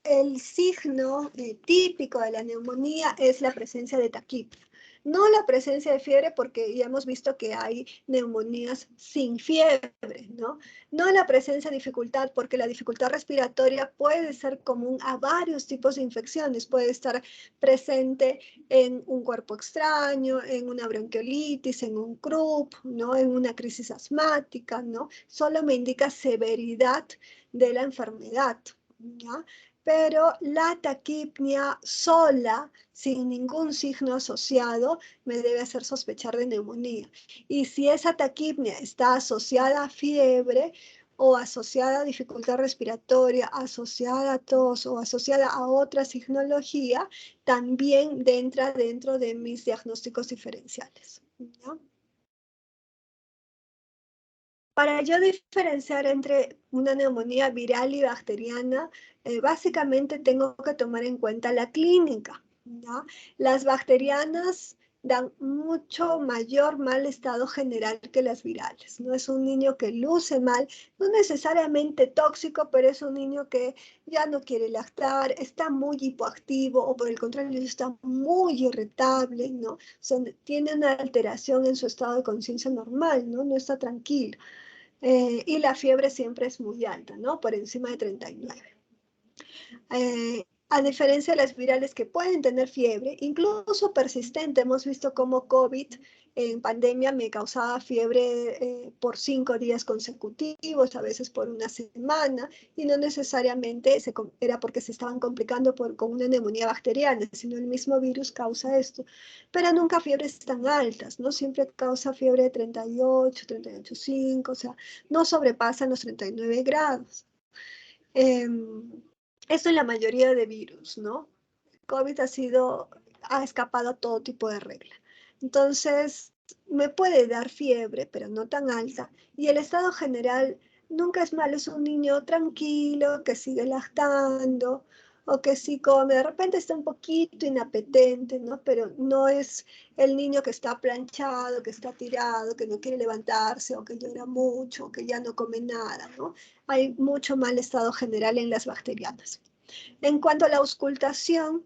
el signo típico de la neumonía es la presencia de taquipnea. No la presencia de fiebre, porque ya hemos visto que hay neumonías sin fiebre, ¿no? No la presencia de dificultad, porque la dificultad respiratoria puede ser común a varios tipos de infecciones. Puede estar presente en un cuerpo extraño, en una bronquiolitis, en un croup, ¿no? En una crisis asmática, ¿no? Solo me indica severidad de la enfermedad, ¿ya? Pero la taquipnea sola, sin ningún signo asociado, me debe hacer sospechar de neumonía. Y si esa taquipnea está asociada a fiebre o asociada a dificultad respiratoria, asociada a tos o asociada a otra signología, también entra dentro de mis diagnósticos diferenciales, ¿ya? Para yo diferenciar entre una neumonía viral y bacteriana, básicamente tengo que tomar en cuenta la clínica, ¿ya? Las bacterianas dan mucho mayor mal estado general que las virales, ¿no? Es un niño que luce mal, no necesariamente tóxico, pero es un niño que ya no quiere lactar, está muy hipoactivo o por el contrario está muy irritable, ¿no? Tiene una alteración en su estado de conciencia normal, ¿no? No está tranquilo. Y la fiebre siempre es muy alta, ¿no? Por encima de 39. A diferencia de las virales que pueden tener fiebre, incluso persistente, hemos visto cómo COVID en pandemia me causaba fiebre por 5 días consecutivos, a veces por una semana, y no necesariamente era porque se estaban complicando con una neumonía bacteriana, sino el mismo virus causa esto. Pero nunca fiebres tan altas, ¿no? Siempre causa fiebre de 38, 38,5, o sea, no sobrepasan los 39 grados. Esto en la mayoría de virus, ¿no? COVID ha escapado a todo tipo de regla. Entonces, me puede dar fiebre, pero no tan alta. Y el estado general nunca es malo, es un niño tranquilo, que sigue lactando, o que sí come. De repente está un poquito inapetente, ¿no? Pero no es el niño que está planchado, que está tirado, que no quiere levantarse, o que llora mucho, o que ya no come nada, ¿no? Hay mucho mal estado general en las bacterianas. En cuanto a la auscultación,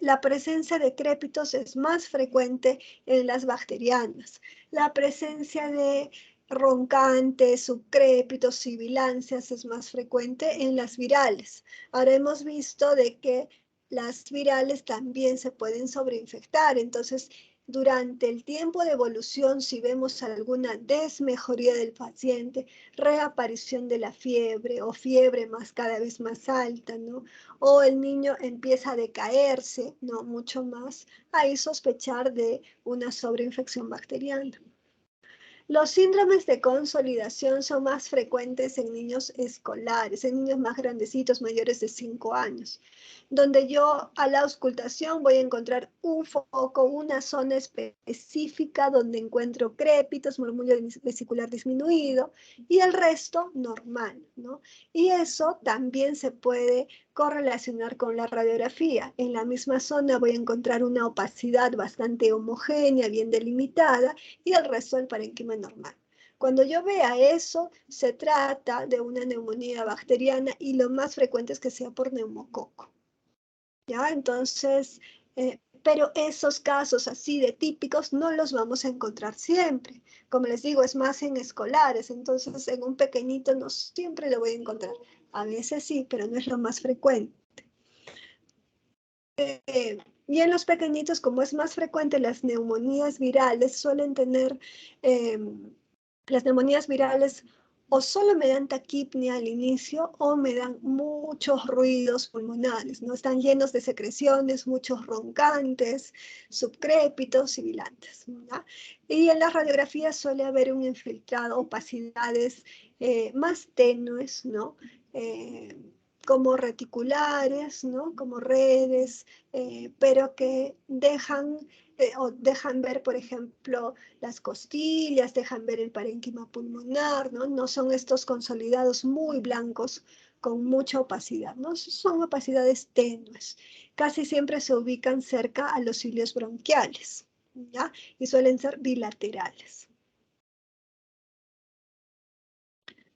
la presencia de crépitos es más frecuente en las bacterianas. La presencia de roncantes, subcrépitos, sibilancias es más frecuente en las virales. Ahora hemos visto de que las virales también se pueden sobreinfectar, entonces durante el tiempo de evolución, si vemos alguna desmejoría del paciente, reaparición de la fiebre o fiebre cada vez más alta, ¿no? O el niño empieza a decaerse, no mucho más, ahí sospechar de una sobreinfección bacteriana. Los síndromes de consolidación son más frecuentes en niños escolares, en niños más grandecitos, mayores de 5 años, donde yo a la auscultación voy a encontrar un foco, una zona específica donde encuentro crépitos, murmullo vesicular disminuido y el resto normal, ¿no? Y eso también se puede correlacionar con la radiografía. En la misma zona voy a encontrar una opacidad bastante homogénea, bien delimitada, y el resto del parénquima normal. Cuando yo vea eso, se trata de una neumonía bacteriana y lo más frecuente es que sea por neumococo. ¿Ya? Entonces, pero esos casos así de típicos no los vamos a encontrar siempre. Como les digo, es más en escolares, entonces en un pequeñito no siempre lo voy a encontrar. A veces sí, pero no es lo más frecuente. Y en los pequeñitos, como es más frecuente, las neumonías virales suelen tener, las neumonías virales o solo me dan taquipnia al inicio o me dan muchos ruidos pulmonares, ¿no? Están llenos de secreciones, muchos roncantes, subcrépitos, sibilantes, ¿no? Y en las radiografías suele haber un infiltrado, opacidades más tenues, ¿no? Como reticulares, ¿no? Como redes, pero que dejan, o dejan ver, por ejemplo, las costillas, dejan ver el parénquima pulmonar, ¿no? No son estos consolidados muy blancos con mucha opacidad, ¿no? Son opacidades tenues. Casi siempre se ubican cerca a los cilios bronquiales, ¿ya? Y suelen ser bilaterales.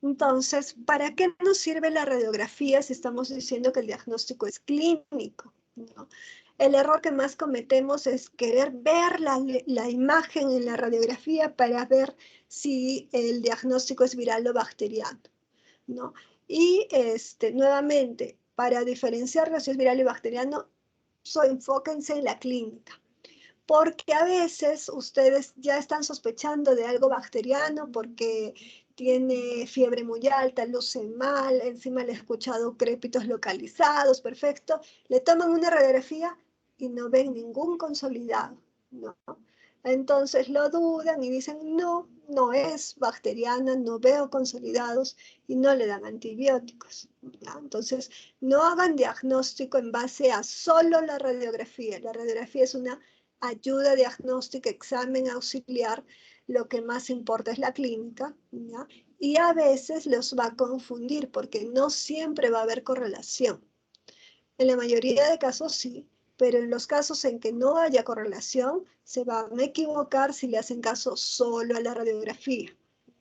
Entonces, ¿para qué nos sirve la radiografía si estamos diciendo que el diagnóstico es clínico? ¿No? El error que más cometemos es querer ver la imagen en la radiografía para ver si el diagnóstico es viral o bacteriano, ¿no? Y nuevamente, para diferenciar si es viral y bacteriano, enfóquense en la clínica porque a veces ustedes ya están sospechando de algo bacteriano porque tiene fiebre muy alta, luce mal, encima le he escuchado crépitos localizados, perfecto, le toman una radiografía y no ven ningún consolidado, ¿no? Entonces lo dudan y dicen, no, no es bacteriana, no veo consolidados y no le dan antibióticos, ¿ya? Entonces, no hagan diagnóstico en base a solo la radiografía. La radiografía es una ayuda diagnóstica, examen auxiliar, lo que más importa es la clínica, ¿ya? Y a veces los va a confundir porque no siempre va a haber correlación. En la mayoría de casos sí, pero en los casos en que no haya correlación, se van a equivocar si le hacen caso solo a la radiografía,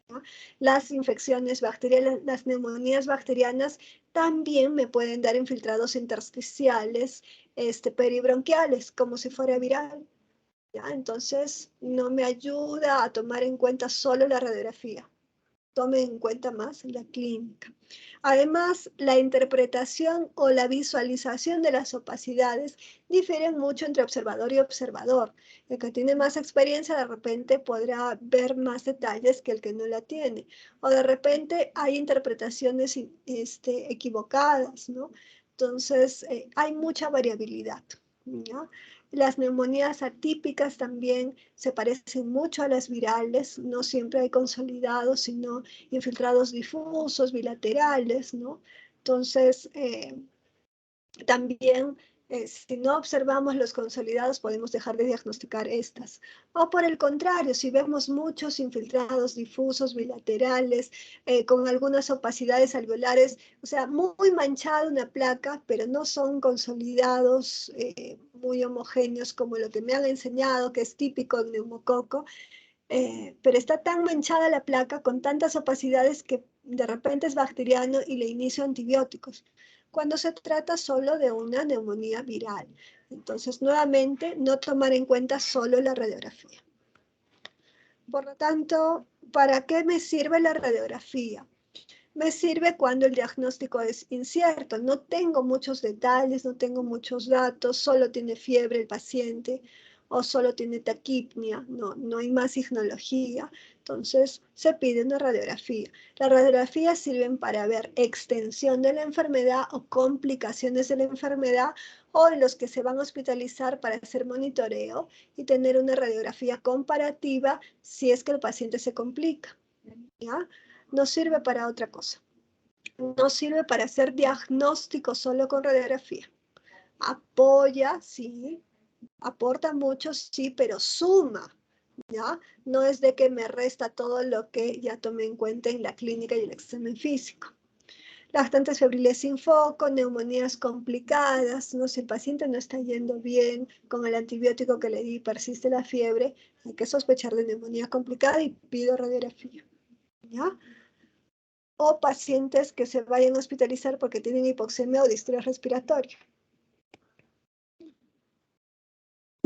¿no? Las infecciones bacterianas, las neumonías bacterianas también me pueden dar infiltrados intersticiales, peribronquiales, como si fuera viral, ¿ya? Entonces, no me ayuda a tomar en cuenta solo la radiografía. Tome en cuenta más la clínica. Además, la interpretación o la visualización de las opacidades difieren mucho entre observador y observador. El que tiene más experiencia de repente podrá ver más detalles que el que no la tiene. O de repente hay interpretaciones equivocadas, ¿no? Entonces, hay mucha variabilidad, ¿no? Las neumonías atípicas también se parecen mucho a las virales, no siempre hay consolidados, sino infiltrados difusos, bilaterales, ¿no? Entonces, también, si no observamos los consolidados, podemos dejar de diagnosticar estas. O por el contrario, si vemos muchos infiltrados difusos, bilaterales, con algunas opacidades alveolares, o sea, muy manchada una placa, pero no son consolidados muy homogéneos como lo que me han enseñado, que es típico en neumococo, pero está tan manchada la placa con tantas opacidades que de repente es bacteriano y le inicio antibióticos, cuando se trata solo de una neumonía viral. Entonces, nuevamente, no tomar en cuenta solo la radiografía. Por lo tanto, ¿para qué me sirve la radiografía? Me sirve cuando el diagnóstico es incierto. No tengo muchos detalles, no tengo muchos datos, solo tiene fiebre el paciente o solo tiene taquipnia, no hay más signología. Entonces se pide una radiografía. Las radiografías sirven para ver extensión de la enfermedad o complicaciones de la enfermedad o en los que se van a hospitalizar para hacer monitoreo y tener una radiografía comparativa si es que el paciente se complica, ¿ya? No sirve para otra cosa. No sirve para hacer diagnóstico solo con radiografía. Apoya, sí, aporta mucho, sí, pero suma, ¿ya? No es de que me resta todo lo que ya tomé en cuenta en la clínica y el examen físico. Lactantes febriles sin foco, neumonías complicadas, no sé, el paciente no está yendo bien con el antibiótico que le di, persiste la fiebre, hay que sospechar de neumonía complicada y pido radiografía. ¿ya? O pacientes que se vayan a hospitalizar porque tienen hipoxemia o distrés respiratorio.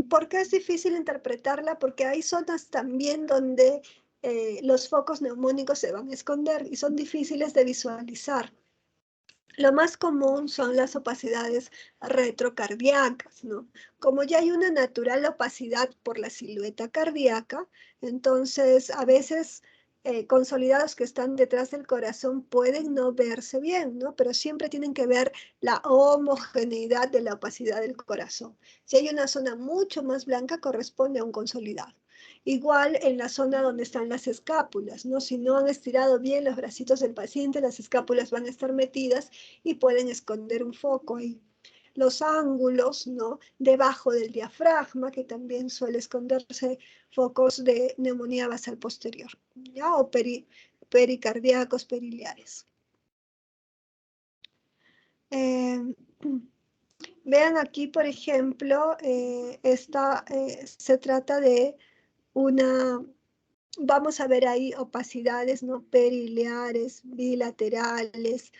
¿Por qué es difícil interpretarla? Porque hay zonas también donde los focos neumónicos se van a esconder y son difíciles de visualizar. Lo más común son las opacidades retrocardíacas, ¿no? Como ya hay una natural opacidad por la silueta cardíaca, entonces a veces consolidados que están detrás del corazón pueden no verse bien, ¿no? Pero siempre tienen que ver la homogeneidad de la opacidad del corazón. Si hay una zona mucho más blanca, corresponde a un consolidado. Igual en la zona donde están las escápulas, ¿no? Si no han estirado bien los bracitos del paciente, las escápulas van a estar metidas y pueden esconder un foco ahí. Los ángulos, ¿no? Debajo del diafragma, que también suele esconderse focos de neumonía basal posterior, ¿ya? O pericardíacos periliares. Vean aquí, por ejemplo, se trata de una, vamos a ver ahí opacidades, ¿no? Periliares, bilaterales,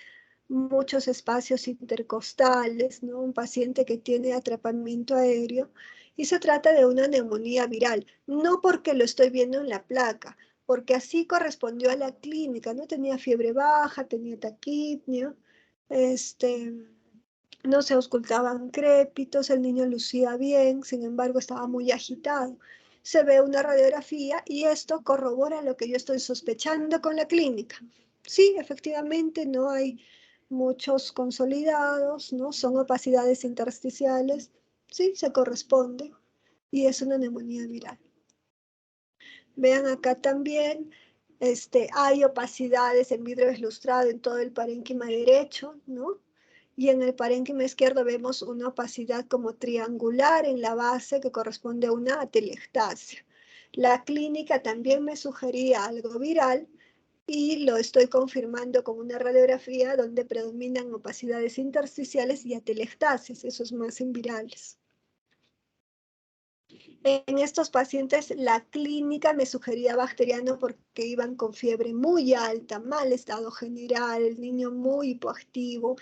muchos espacios intercostales, ¿no? Un paciente que tiene atrapamiento aéreo y se trata de una neumonía viral, no porque lo estoy viendo en la placa, porque así correspondió a la clínica, no tenía fiebre baja, tenía taquipnea, este, no se auscultaban crépitos, el niño lucía bien, sin embargo estaba muy agitado. Se ve una radiografía y esto corrobora lo que yo estoy sospechando con la clínica. Sí, efectivamente no hay muchos consolidados, ¿no? Son opacidades intersticiales, sí, se corresponde y es una neumonía viral. Vean acá también, hay opacidades en vidrio deslustrado en todo el parénquima derecho, ¿no? Y en el parénquima izquierdo vemos una opacidad como triangular en la base que corresponde a una atelectasia. La clínica también me sugería algo viral y lo estoy confirmando con una radiografía donde predominan opacidades intersticiales y atelectasias, esos más en virales. En estos pacientes la clínica me sugería bacteriano porque iban con fiebre muy alta, mal estado general, el niño muy hipoactivo,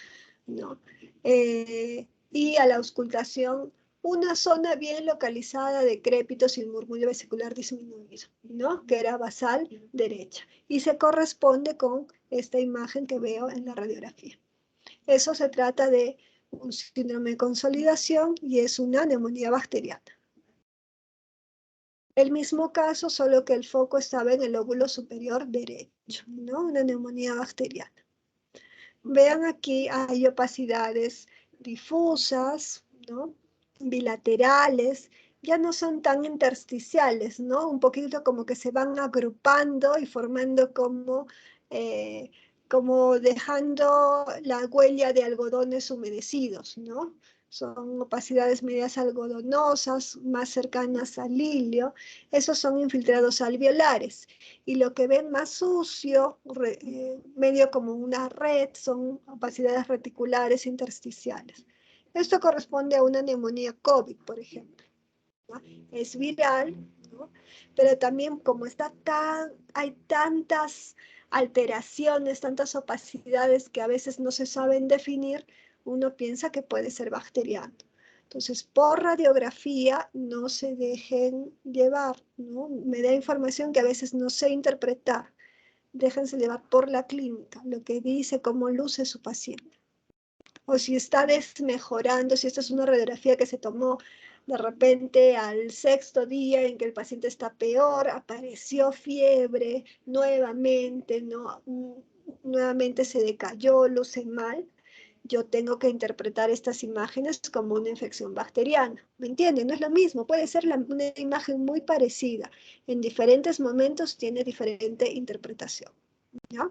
¿no? Y a la auscultación una zona bien localizada de crépitos y el murmullo vesicular disminuido, ¿no? Que era basal derecha. Y se corresponde con esta imagen que veo en la radiografía. Eso se trata de un síndrome de consolidación y es una neumonía bacteriana. El mismo caso, solo que el foco estaba en el lóbulo superior derecho, ¿no? Una neumonía bacteriana. Vean aquí, hay opacidades difusas, ¿no? Bilaterales, ya no son tan intersticiales, ¿no? Un poquito como que se van agrupando y formando eh, como dejando la huella de algodones humedecidos, ¿no? Son opacidades medias algodonosas, más cercanas al hilio. Esos son infiltrados alveolares. Y lo que ven más sucio, medio como una red, son opacidades reticulares intersticiales. Esto corresponde a una neumonía COVID, por ejemplo, ¿no? Es viral, ¿no? Pero también como hay tantas alteraciones, tantas opacidades que a veces no se saben definir, uno piensa que puede ser bacteriano. Entonces, por radiografía, no se dejen llevar, ¿no? Me da información que a veces no sé interpretar. Déjense llevar por la clínica, lo que dice, cómo luce su paciente. O si está desmejorando, si esta es una radiografía que se tomó de repente al sexto día en que el paciente está peor, apareció fiebre nuevamente, ¿no? Nuevamente se decayó, luce mal, yo tengo que interpretar estas imágenes como una infección bacteriana. ¿Me entienden? No es lo mismo, puede ser una imagen muy parecida. En diferentes momentos tiene diferente interpretación, ¿ya?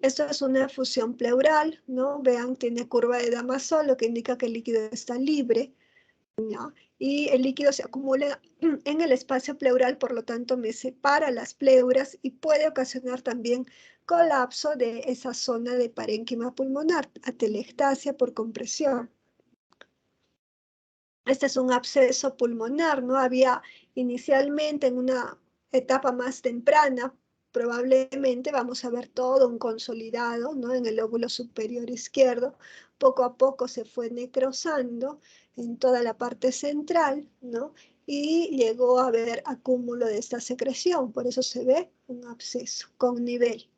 Esto es una efusión pleural, ¿no? Vean, tiene curva de Damasol, lo que indica que el líquido está libre, ¿no? Y el líquido se acumula en el espacio pleural, por lo tanto me separa las pleuras y puede ocasionar también colapso de esa zona de parénquima pulmonar, atelectasia por compresión. Este es un absceso pulmonar, ¿no? Había inicialmente en una etapa más temprana probablemente vamos a ver todo un consolidado, ¿no? En el lóbulo superior izquierdo. Poco a poco se fue necrosando en toda la parte central, ¿no? Y llegó a haber acúmulo de esta secreción, por eso se ve un absceso con nivel.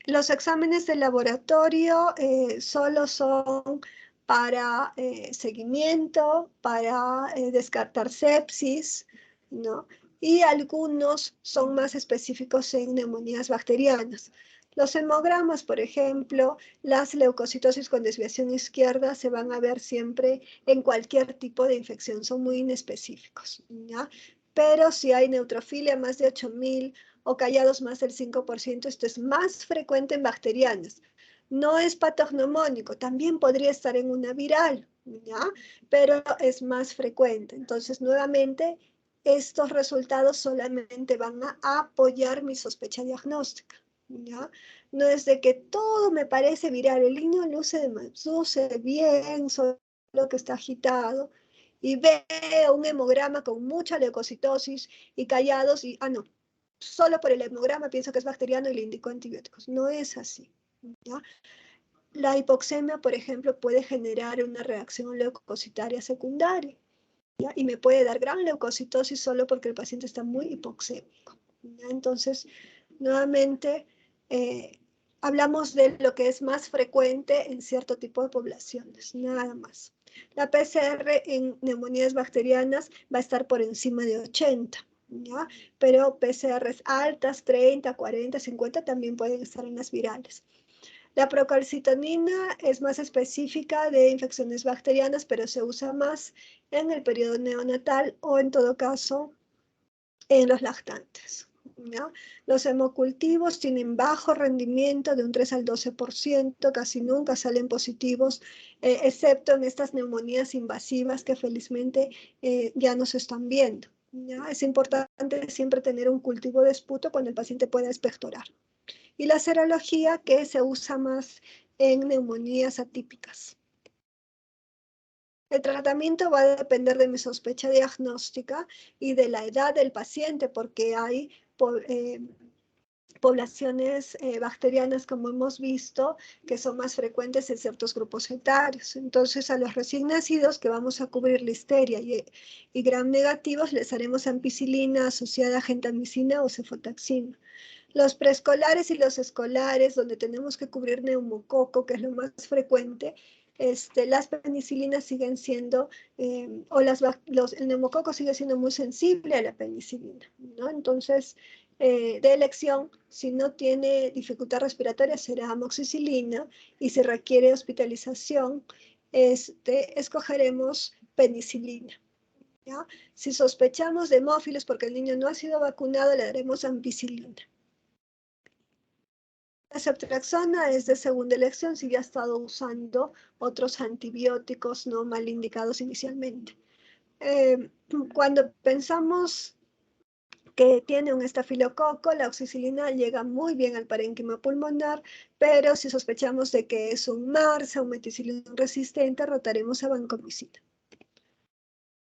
Los exámenes de laboratorio solo son para seguimiento, para descartar sepsis, ¿no? Y algunos son más específicos en neumonías bacterianas. Los hemogramas, por ejemplo, las leucocitosis con desviación izquierda se van a ver siempre en cualquier tipo de infección, son muy inespecíficos, ¿ya? Pero si hay neutrofilia más de 8.000 o callados más del 5%, esto es más frecuente en bacterianas. No es patognomónico, también podría estar en una viral, ¿ya? Pero es más frecuente. Entonces, nuevamente, estos resultados solamente van a apoyar mi sospecha diagnóstica, ¿ya? No es de que todo me parece viral, el niño luce bien, solo que está agitado, y veo un hemograma con mucha leucocitosis y callados, y, no, solo por el hemograma pienso que es bacteriano y le indico antibióticos. No es así, ¿ya? La hipoxemia, por ejemplo, puede generar una reacción leucocitaria secundaria, ¿ya? Y me puede dar gran leucocitosis solo porque el paciente está muy hipoxémico, ¿ya? Entonces, nuevamente, hablamos de lo que es más frecuente en cierto tipo de poblaciones, nada más. La PCR en neumonías bacterianas va a estar por encima de 80, ¿ya? Pero PCRs altas, 30, 40, 50, también pueden estar en las virales. La procalcitonina es más específica de infecciones bacterianas, pero se usa más en el periodo neonatal o en todo caso en los lactantes, ¿ya? Los hemocultivos tienen bajo rendimiento de un 3 al 12%, casi nunca salen positivos, excepto en estas neumonías invasivas que felizmente ya no se están viendo, ¿ya? Es importante siempre tener un cultivo de esputo cuando el paciente pueda expectorar. Y la serología que se usa más en neumonías atípicas. El tratamiento va a depender de mi sospecha diagnóstica y de la edad del paciente, porque hay poblaciones bacterianas, como hemos visto, que son más frecuentes en ciertos grupos etarios. Entonces, a los recién nacidos que vamos a cubrir listeria y gram negativos, les haremos ampicilina asociada a gentamicina o cefotaxima. Los preescolares y los escolares, donde tenemos que cubrir neumococo, que es lo más frecuente, las penicilinas siguen siendo, el neumococo sigue siendo muy sensible a la penicilina, ¿no? Entonces, de elección, si no tiene dificultad respiratoria, será amoxicilina, y si requiere hospitalización, escogeremos penicilina, ¿ya? Si sospechamos de hemófilos porque el niño no ha sido vacunado, le daremos ampicilina. La ceftriaxona es de segunda elección si ya ha estado usando otros antibióticos no mal indicados inicialmente. Cuando pensamos que tiene un estafilococo, la oxicilina llega muy bien al parénquima pulmonar, pero si sospechamos de que es un MARSA, un meticilino resistente, rotaremos a vancomicina.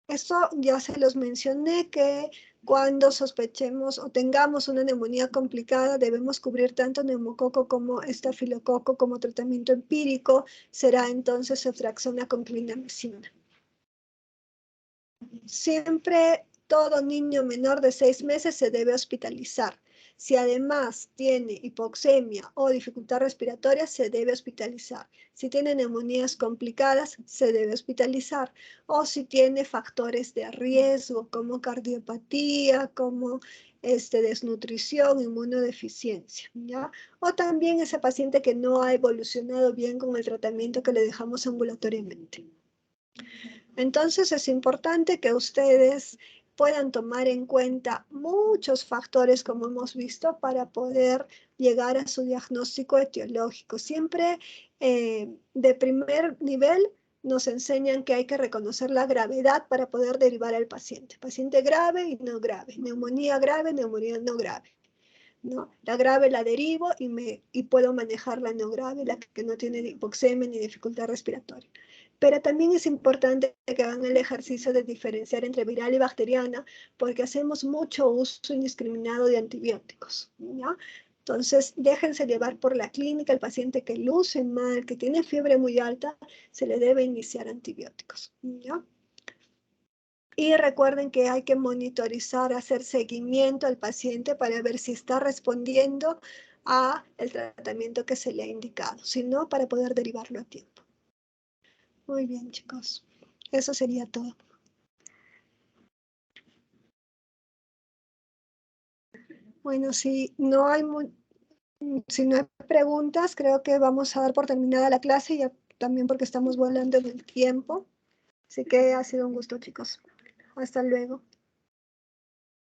Esto ya se los mencioné, que cuando sospechemos o tengamos una neumonía complicada, debemos cubrir tanto neumococo como estafilococo como tratamiento empírico. Será entonces ceftriaxona con clindamicina. Siempre todo niño menor de 6 meses se debe hospitalizar. Si además tiene hipoxemia o dificultad respiratoria, se debe hospitalizar. Si tiene neumonías complicadas, se debe hospitalizar. O si tiene factores de riesgo como cardiopatía, como desnutrición, inmunodeficiencia, ¿ya? O también ese paciente que no ha evolucionado bien con el tratamiento que le dejamos ambulatoriamente. Entonces es importante que ustedes puedan tomar en cuenta muchos factores, como hemos visto, para poder llegar a su diagnóstico etiológico. Siempre de primer nivel nos enseñan que hay que reconocer la gravedad para poder derivar al paciente. Paciente grave y no grave, neumonía no grave, ¿no? La grave la derivo y puedo manejar la no grave, la que no tiene hipoxemia ni dificultad respiratoria. Pero también es importante que hagan el ejercicio de diferenciar entre viral y bacteriana, porque hacemos mucho uso indiscriminado de antibióticos, ¿ya? Entonces, déjense llevar por la clínica. El paciente que luce mal, que tiene fiebre muy alta, se le debe iniciar antibióticos, ¿ya? Y recuerden que hay que monitorizar, hacer seguimiento al paciente para ver si está respondiendo a el tratamiento que se le ha indicado, si no, para poder derivarlo a tiempo. Muy bien, chicos. Eso sería todo. Bueno, si no hay preguntas, creo que vamos a dar por terminada la clase, ya también porque estamos volando en el tiempo. Así que ha sido un gusto, chicos. Hasta luego.